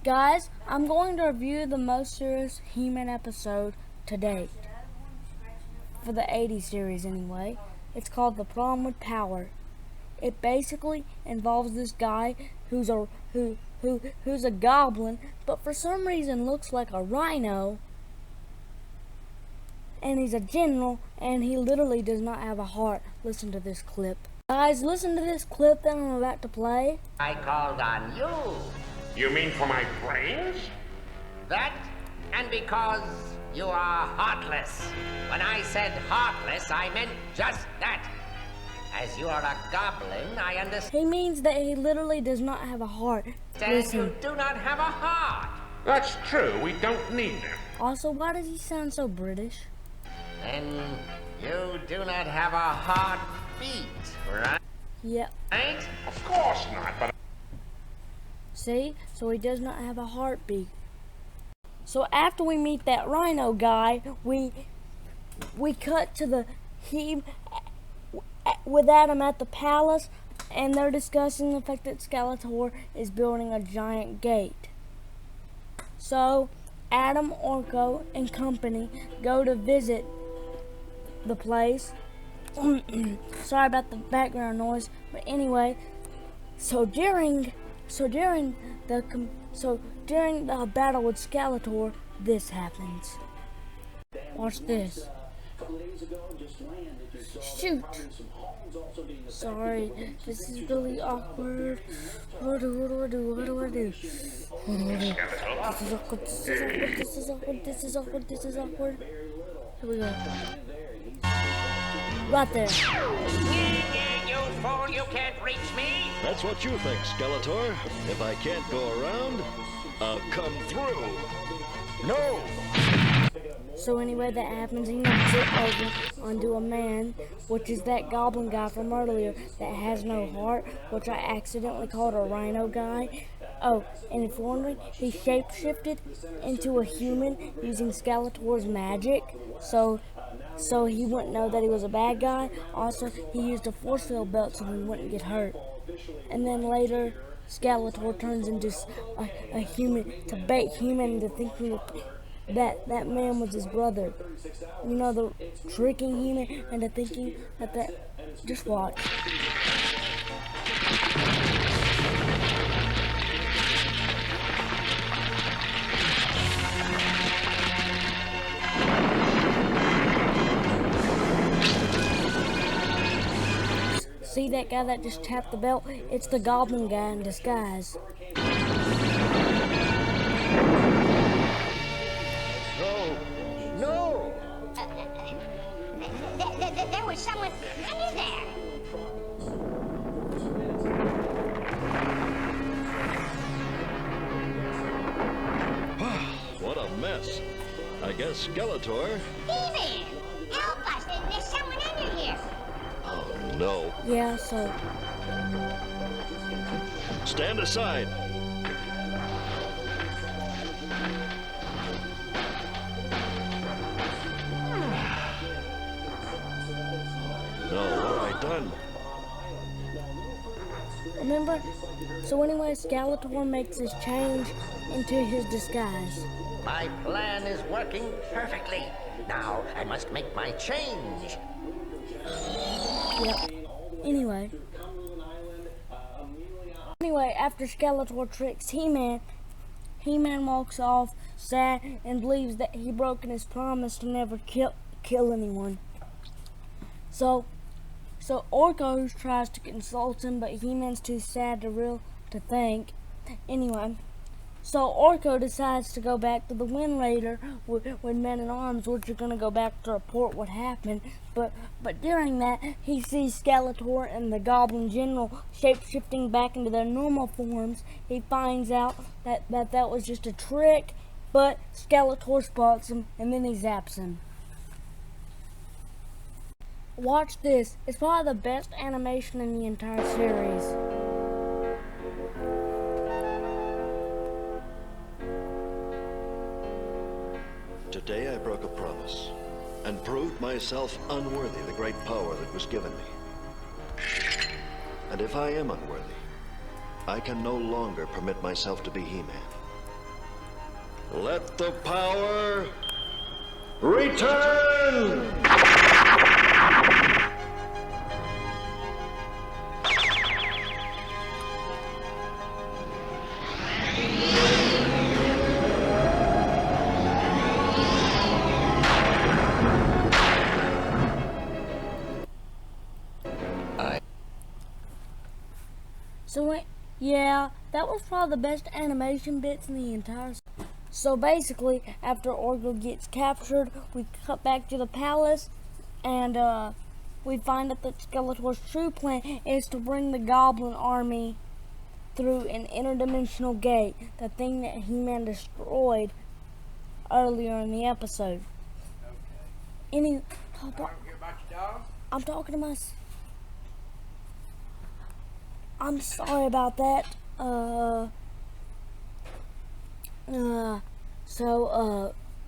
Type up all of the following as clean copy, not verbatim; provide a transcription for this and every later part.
Guys, I'm going to review the most serious He-Man episode to date. For the 80s series anyway. It's called The Problem with Power. It basically involves this guy who's a goblin, but for some reason looks like a rhino. And he's a general, and he literally does not have a heart. Listen to this clip. Guys, listen to this clip that I'm about to play. I called on you. You mean for my brains? That, and because you are heartless. When I said heartless, I meant just that. As you are a goblin, I understand. He means that he literally does not have a heart. Listen. You do not have a heart. That's true, we don't need them. Also, why does he sound so British? Then you do not have a heartbeat, right? Yep. Right? Of course not, but... See? So he does not have a heartbeat. So after we meet that rhino guy, we cut to the with Adam at the palace, and they're discussing the fact that Skeletor is building a giant gate. So Adam, Orko, and company go to visit the place. Sorry about the background noise, but anyway, so during the battle with Skeletor, this happens. Watch this. Shoot! Sorry, this is really awkward. What do I do? This is awkward. Here we go. Right there. You fool, you can't reach me. That's what you think, Skeletor. If I can't go around, I'll come through. No! So anyway, that happens. He knocks it over onto a man, which is that goblin guy from earlier that has no heart, which I accidentally called a rhino guy. Oh, and if you're wondering, he shapeshifted into a human using Skeletor's magic, so he wouldn't know that he was a bad guy. Also, he used a force field belt so he wouldn't get hurt. And then later, Skeletor turns into a human to bait He-Man into thinking that man was his brother. You know, the tricking He-Man into thinking that. Just watch. See that guy that just tapped the belt? It's the goblin guy in disguise. No! There was someone under there. What a mess. I guess Skeletor... He-Man, help us. There's someone under here. Oh, no. Yeah, so... Stand aside. No, what have I done? Remember? So anyway, Skeletor makes his change into his disguise. My plan is working perfectly. Now I must make my change. Yep. Anyway, after Skeletor tricks He-Man, He-Man walks off sad and believes that he broken his promise to never kill anyone. So Orko tries to consult him, but He-Man's too sad to think. Anyway, so Orko decides to go back to the Wind Raider with Men-at-Arms, which are going to go back to report what happened. But during that, he sees Skeletor and the Goblin General shape-shifting back into their normal forms. He finds out that was just a trick, but Skeletor spots him, and then he zaps him. Watch this. It's probably the best animation in the entire series. Today I broke a promise and proved myself unworthy the great power that was given me. And if I am unworthy, I can no longer permit myself to be He-Man. Let the power return! So, yeah, that was probably the best animation bits in the entire. So basically, after Orko gets captured, we cut back to the palace, and we find out that Skeletor's true plan is to bring the Goblin army through an interdimensional gate, the thing that He-Man destroyed earlier in the episode. Okay. Don't forget about your dog. I'm talking to my. I'm sorry about that.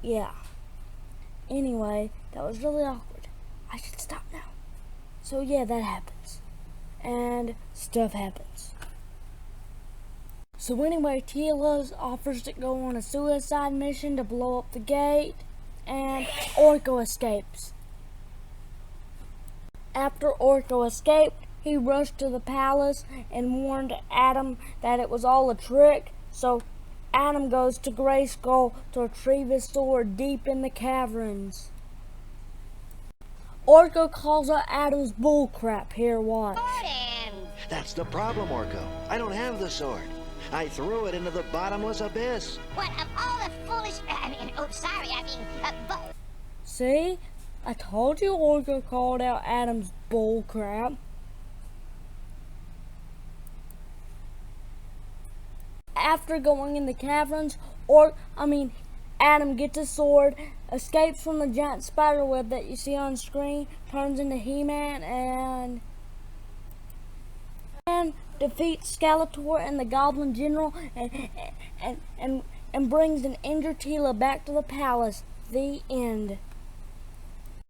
Yeah. Anyway, that was really awkward. I should stop now. So yeah, that happens. And stuff happens. So anyway, Tila offers to go on a suicide mission to blow up the gate, and Orko escapes. After Orko escaped, he rushed to the palace and warned Adam that it was all a trick, so Adam goes to Grayskull to retrieve his sword deep in the caverns. Orko calls out Adam's bullcrap. Here, watch. Gordon! That's the problem, Orko. I don't have the sword. I threw it into the bottomless abyss. What of all the foolish... but... See? I told you Orko called out Adam's bullcrap. After going in the caverns, Adam gets a sword, escapes from the giant spider web that you see on screen, turns into He-Man, and defeats Skeletor and the Goblin General, and brings an injured Tila back to the palace. The end.